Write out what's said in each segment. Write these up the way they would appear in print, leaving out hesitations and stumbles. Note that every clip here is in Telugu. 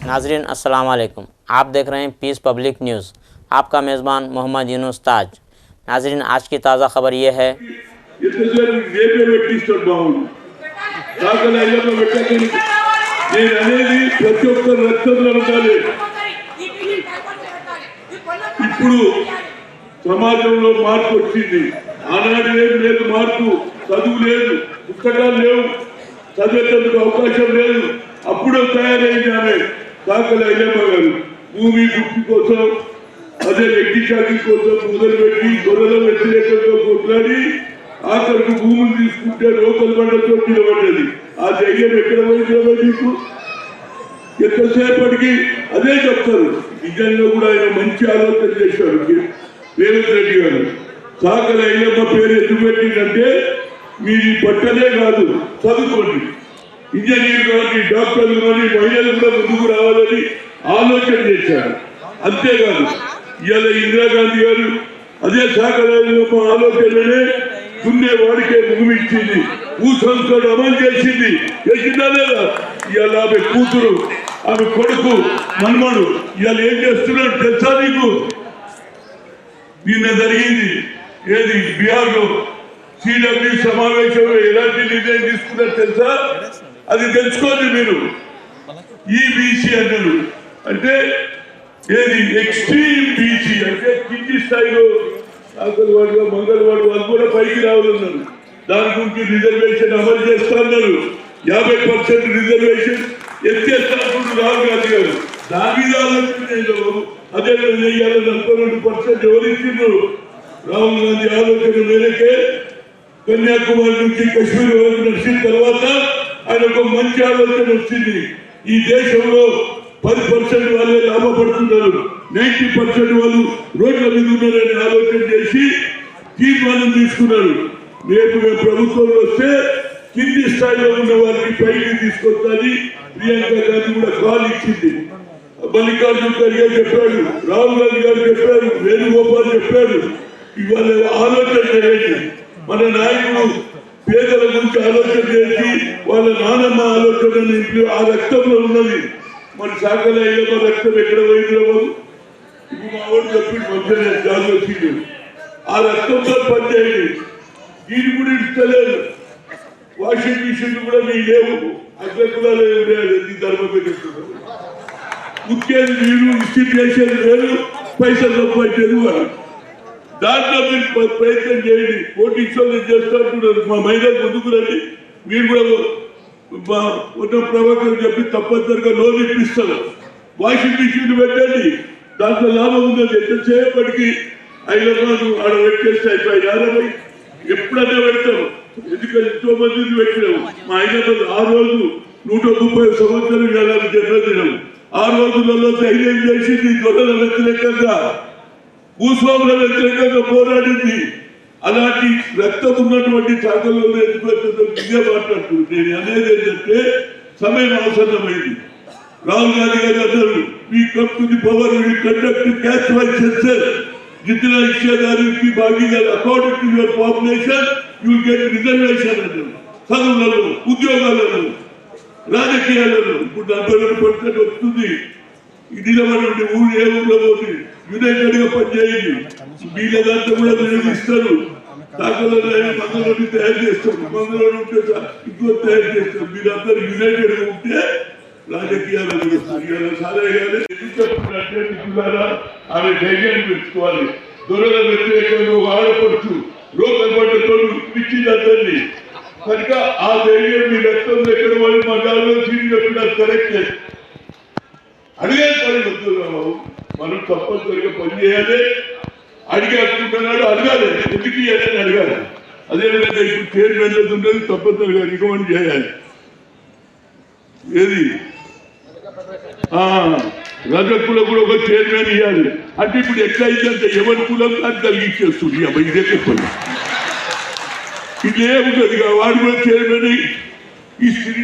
नाजरीन अस्सलाम वालेकुम। आप देख रहे हैं पीस पब्लिक न्यूज़। आपका मेज़बान मोहम्मद यूनुस ताज। नाजरीन आज की ताज़ा खबर ये है సమాజంలో మార్పు వచ్చింది. ఆనాడు లేదు మార్పు, చదువు లేదు, పుస్తకాలు లేవు, చదివేందుకు అవకాశం లేదు. అప్పుడు తయారైంది ఆమె కాకల అయ్యమ్మ గారు. భూమి గుర్తు కోసం, అదే వ్యక్తి చాకరీ కోసం మొదలుపెట్టి గొర్రెల వ్యతిరేకంగా కొట్లాడి ఆఖరికి భూములు తీసుకుంటే లోకల్ బండతో నిలబడ్డది. ఆ ధైర్యం ఎక్కడ పోయింది మీకు? ఎంతసేపటికి అదే చెప్తారు. నిజంగా కూడా ఆయన మంచి ఆలోచన చేశాడు రేవంత్ రెడ్డి గారు. కాకల అయ్యమ్మ పేరు ఎందుకు పెట్టిందంటే మీరు పట్టనే కాదు, చదువుకోండి, ఇంజనీర్ కానీ డాక్టర్లు కానీ మహిళలు కూడా ముందుకు రావాలని ఆలోచన చేశారు. అంతేకాదు ఇవాళ ఇందిరాగాంధీ గారు అదే కాకల అయ్యమ్మ ఆలోచననే దున్నేవాడికే ముగిమిచ్చింది, భూ సంస్థలు అమలు చేసింది. చేసిందా లేదా? ఇవాళ ఆమె కూతురు, ఆమె కొడుకు, మనమడు ఇవాళ ఏం చేస్తున్నాడు తెలుసా నీకు? నిన్న జరిగింది ఏది బీహార్లో సిడబ్ల్యూ సమావేశంలో ఎలాంటి నిర్ణయం తీసుకున్నారు తెలుసా? అది తెలుసుకోండి మీరు. ఈ బీసీ అన్నారు అంటే ఏది ఎక్స్ట్రీమ్ బీసీ అంటే కింది స్థాయిలో ఆకలివాడు మంగళవాడు వాళ్ళు కూడా పైకి రావాలన్నారు. దాని గురించి రిజర్వేషన్ అమలు చేస్తా అన్నారు. 50% రిజర్వేషన్ ఎత్తేస్తున్నారు రాహుల్ గాంధీ గారు. దాని మీద ఆలోచన అదే 42% ఎవరిచ్చిన్నారు? రాహుల్ గాంధీ ఆలోచన మేరకే కన్యాకుమారి నుంచి కశ్మీర్ వరకు నడిచిన తర్వాత ఆయన ఒక మంచి ఆలోచన వచ్చింది. ఈ దేశంలో 10% వాళ్ళే లాభపడుతున్నారు, 90% వాళ్ళు రోడ్ల మీద ఉన్నారని ఆలోచన చేసి తీర్మానం తీసుకున్నారు. రేపు మేము ప్రభుత్వంలో వస్తే కింది స్థాయిలో ఉన్న వారిని పైకి తీసుకొస్తాని ప్రియాంక గాంధీ కూడా కాల్ ఇచ్చింది. మల్లికార్జున ఖర్గే చెప్పాడు, రాహుల్ గాంధీ గారు చెప్పారు, వేణుగోపాల్ చెప్పాడు. ఇవాళ ఆలోచన చేయండి. మన నాయకుడు పేదల గురించి ఆలోచన చేసి వాళ్ళ నానమ్మ ఆలోచన ఆ రక్తంలో ఉన్నది. మన శాఖల అయ్యమ్మ రక్తం ఎక్కడ పోయిందో ఇప్పుడు మా వాడు చెప్పి మధ్యనే జాగ్రత్త వచ్చింది. ఆ రక్తంతో పనిచేయండి. దీని కూడా ఇస్తలేదు. వాషింగ్ మిషన్ కూడా మీ లేవు, అగ్రకులాలు ఉండేది. ధర్మం పెట్టుకుంటారు. ముఖ్యంగా మీరు ఇష్టి చేసేది లేదు, పైసలు తప్పైతే వాడు. దాంట్లో మీరు ప్రయత్నం చేయండి. కోటీశ్వర్లు చేస్తున్నారు. మా మహిళలు ముందుకు రండి. మీరు కూడా ఉన్న ప్రభాకర్ చెప్పి తప్పనిసరిగా లోన్ ఇప్పిస్తారు. వాషింగ్ మిషన్ పెట్టండి, దాంట్లో లాభం ఉన్నది. ఎంతసేపటికి 5 రూపాయలు ఆడ పెట్టేస్తే అయిపోయి ఎప్పుడన్నా పెడతాం. ఎందుకంటే ఎంతో మందిని పెట్టినాము. మా 5 ఆ రోజు 130 సంవత్సరాలు కదా జన్మదినం. ఆ రోజులలో ధైర్యం చేసింది, దొరల వ్యతిరేకంగా, భూస్వాముల వ్యతిరేకంగా పోరాడింది. అలాంటి రక్తం ఉన్నటువంటి శాఖలో ఇదే మాట్లాడుతుంది. నేను అనేది ఏంటంటే సమయం ఆసన్నమైంది. రాహుల్ గాంధీ గారు అన్నారు, we come to the power, we conduct caste wise census, जितना हिस्सेदारी की भागीदारी according to your population you will get reservation అన్నారు. చదువులలో, ఉద్యోగాలలో, రాజకీయాలలో ఇప్పుడు 42% వస్తుంది. ఇది నిలబడి ఊరు ఏ ఊళ్ళో పోతుంది యునైటెడ్ గా పనిచేయండి. వీళ్ళ దాంట్లో కూడా నిర్వహిస్తారు. కాకలలో మంగళూరు తయారు చేస్తారు, మంగళూరు ఉంటే ఇంకో తయారు చేస్తారు. మీరందరూ యునైటెడ్ గా ఉంటే రాజకీయాలు సాధేయాలి. ఆమె ధైర్యాన్ని పెంచుకోవాలి. దొరల వ్యతిరేకంగా ఆడపడుచు రోగపడ్డతో పిచ్చిదండి కనుక ఆ ధైర్యం మీ రక్తం ఎక్కడ వాళ్ళు మా గాల్లో చెప్పిన కరెక్ట్ అడిగే పని వద్దు. మనం తప్పనిసరిగా పనిచేయాలి. అడిగి అనుకుంటున్నాడు, అడగాలి, ఎందుకు అని అడగాలి. అదేవిధంగా ఇప్పుడు చైర్మన్ ఉండేది తప్పనిసరిగా రికమెండ్ చేయాలి. ఏది రజ కులం కూడా ఒక చైర్మన్ ఇవ్వాలి. అంటే ఇప్పుడు ఎట్లా అయిందంటే ఎవరి కులం దాన్ని కలిగించేస్తుంది. అబ్బాయి ఇదే చెప్పండి, ఇట్లే ఉంటుంది. వాడు కూడా చైర్మన్ ఈ స్త్రీ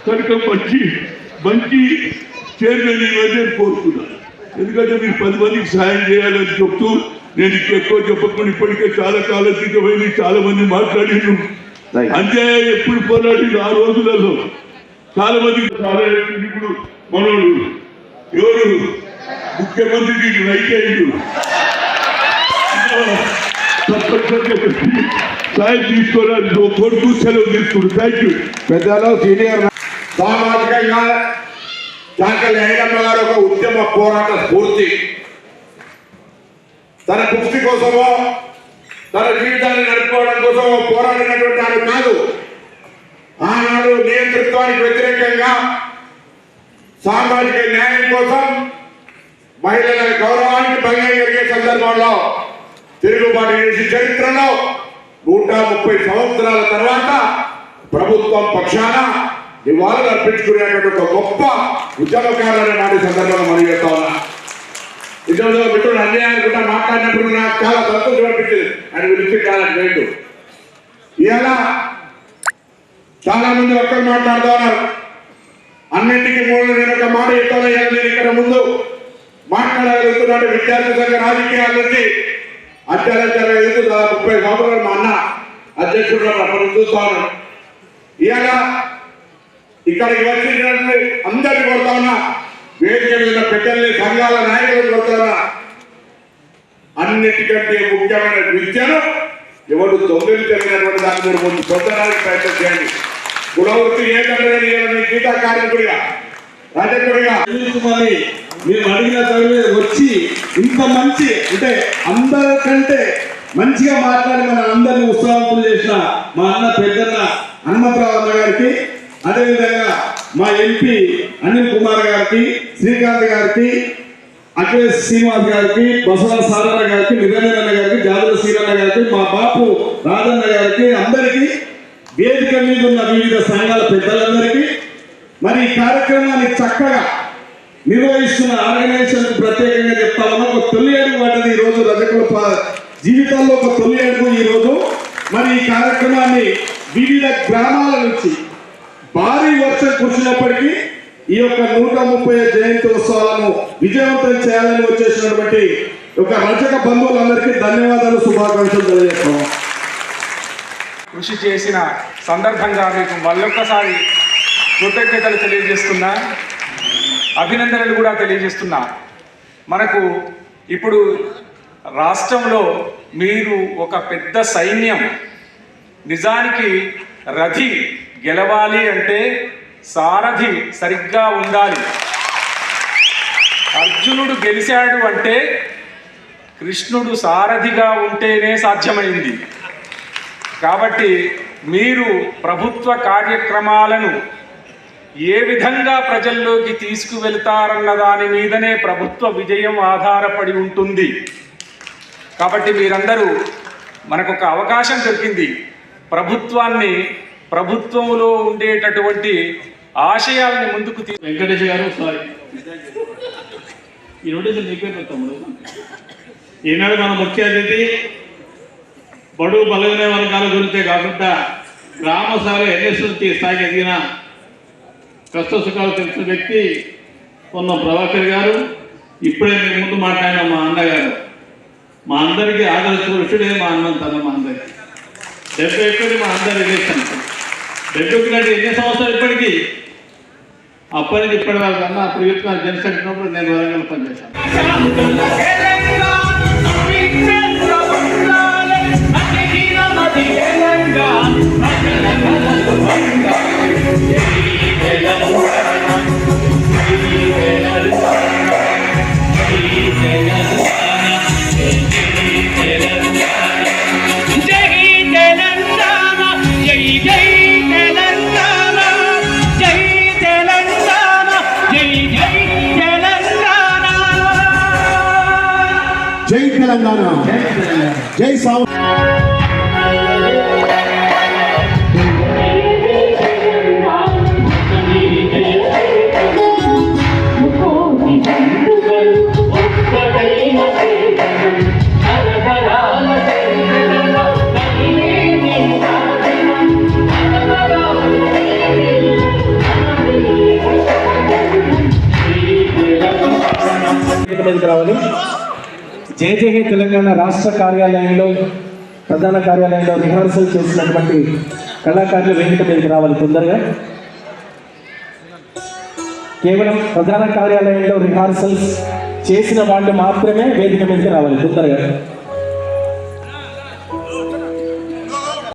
కనుక మంచి మంచి చైర్మన్ ఇవ్వని నేను కోరుతున్నాను. ఎందుకంటే మీరు 10 మందికి సాయం చేయాలని చెప్తూ నేను ఎక్కువ చెప్పకుండా ఇప్పటికే చాలా కాలం క్రితమైంది, చాలా మంది మాట్లాడిను. అంతే ఎప్పుడు పోరాడి ఆ రోజులలో చాలా మందికి చాలా చెప్తుంది. ఇప్పుడు మనోడు ఎవరు ముఖ్యమంత్రికి రైట్ అయ్యిండు సాయం తీసుకోవడానికి కొడుకు సెలవు తీసుకుంటు. Thank you. పెద్దలు సీనియర్ సామాజికంగా చాకలి ఐలమ్మ గారు ఒక ఉద్యమ పోరాట స్ఫూర్తి. తన కుర్చీ కోసమో తన జీవితాన్ని నడుపుకోవడం కోసమో పోరాడినటువంటి ఆమె కాదు. ఆనాడు నియంతృత్వానికి వ్యతిరేకంగా సామాజిక న్యాయం కోసం మహిళల గౌరవానికి భంగం కలిగే సందర్భంలో తిరుగుబాటు చేసి చరిత్రలో 130 సంవత్సరాల తర్వాత ప్రభుత్వం పక్షాన నివాళులు అర్పించుకునేటువంటి ఒక గొప్ప ఉద్యమకారులనే నాటి సందర్భంగా మనం చెప్తా ఉన్నా. నిజంలో మిత్రుడు అన్యాయాన్ని కూడా మాట్లాడినప్పుడు నాకు చాలా సంతోషం అనిపించింది. ఆయన గురించి కాదని లేదు. ఇలా చాలా మంది ఒక్కరు మాట్లాడుతూ ఉన్నారు. అన్నింటికీ మూడు నేను ఒక మాట చెప్తాను. నేను ఇక్కడ ముందు మాట్లాడగలుగుతున్నాడు. విద్యార్థి సంఘ రాజకీయాల నుంచి అత్యాచార ఎదుగు 30 సంవత్సరాలు మా అన్న అధ్యక్షుడు అప్పుడు చూస్తాను. ఇలా ఇక్కడికి వచ్చినటువంటి అందరినీ కొడతా ఉన్నా, వేదిక మీద పెద్దల్ని సంఘాల నాయకులను కొడతా ఉన్నా. అన్నిటికంటే ముఖ్యమైన విద్యను ఎవరు దొంగిలించలేనటువంటి దాని మీరు ముందు పొందడానికి ప్రయత్నం చేయండి. కులవృత్తి ఏకంగా గీతా కార్మికుడిగా రాజకుడిగా మీరు అడిగిన చదివే వచ్చి ఇంత మంచి అంటే అందరికంటే మంచిగా మాట్లాడి మన అందరినీ ఉత్సాహంతులు చేసిన మా అన్న పెద్దన్న హనుమంతరావు అన్న గారికి, అదేవిధంగా మా ఎంపీ అనిల్ కుమార్ గారికి, శ్రీకాంత్ గారికి, అఖిలేష్ శ్రీనివాస్ గారికి, బసవ సారన్న గారికి, నిరంజన్ గారికి, జాదుల శ్రీరన్న గారికి, మా బాపు రాజన్న గారికి, అందరికీ వేదిక మీద ఉన్న వివిధ సంఘాల పెద్దలందరికీ, మరి ఈ కార్యక్రమాన్ని చక్కగా నిర్వహిస్తున్న ఆర్గనైజేషన్ ప్రత్యేకంగా చెప్తా ఉన్నా. ఒక తొలి అడుగు పడ్డది ఈరోజు రజకుల జీవితాల్లో, ఒక తొలి అడుగు ఈరోజు. మరి ఈ కార్యక్రమాన్ని వివిధ గ్రామాల నుంచి భారీ వర్షం కురిసినప్పటికీ ఈ యొక్క 130 జయంతి ఉత్సవాలను విజయవంతం చేయాలని వచ్చేసినటువంటి ఒక రజక బంధువులందరికీ ధన్యవాదాలు, శుభాకాంక్షలు తెలియజేస్తాం. కృషి చేసిన సందర్భంగా మీకు మళ్ళొక్కసారి కృతజ్ఞతలు తెలియజేస్తున్నా, అభినందనలు కూడా తెలియజేస్తున్నా. మనకు ఇప్పుడు రాష్ట్రంలో మీరు ఒక పెద్ద సైన్యం. నిజానికి రథి గెలవాలి అంటే సారథి సరిగ్గా ఉండాలి. అర్జునుడు గెలిచాడు అంటే కృష్ణుడు సారథిగా ఉంటేనే సాధ్యమైంది. కాబట్టి మీరు ప్రభుత్వ కార్యక్రమాలను ఏ విధంగా ప్రజల్లోకి తీసుకువెళ్తారన్న దాని మీదనే ప్రభుత్వ విజయం ఆధారపడి ఉంటుంది. కాబట్టి మీరందరూ మనకు ఒక అవకాశం దొరికింది. ప్రభుత్వంలో ఉండేటటువంటి ఆశయాల్ని ముందుకు వెంకటేష్ గారు సారీ ఈ నోటీసులు నీకే తమ్ముడు. ఈనాడు మన ముఖ్య అతిథి బడుగు బలహీన వర్గాల గురించే కాకుండా గ్రామ స్థాయిలో ఎన్ఎస్ఎస్టీ స్థాయికి ఎదిగిన కష్ట సుఖాలు తెలిసిన వ్యక్తి పొన్నం ప్రభాకర్ గారు. ఇప్పుడే మీ ముందు మాట్లాడిన మా అన్నగారు. మా అందరికీ ఆదర్శ పురుషుడే మా అన్నంతన్న. మా అందరికీ 71 మా అందరి రిలేషన్ 71 కంటే ఎన్ని సంవత్సరాలు ఇప్పటికీ. అప్పటి నుంచి ఇప్పటి వరకు అన్న ప్రియత్వ జనసంఖ్యప్పుడు నేను వరంగల్ పనిచేశాను. జై తెలంగాణ, జై సావు. రావాలి. జై జై హే తెలంగాణ రాష్ట్ర కార్యాలయంలో, ప్రధాన కార్యాలయంలో రిహార్సల్ చేసినటువంటి కళాకారులు వేదిక మీదకి రావాలి తొందరగా. కేవలం ప్రధాన కార్యాలయంలో రిహార్సల్స్ చేసిన వాళ్ళు మాత్రమే వేదిక మీదకి రావాలి తొందరగా.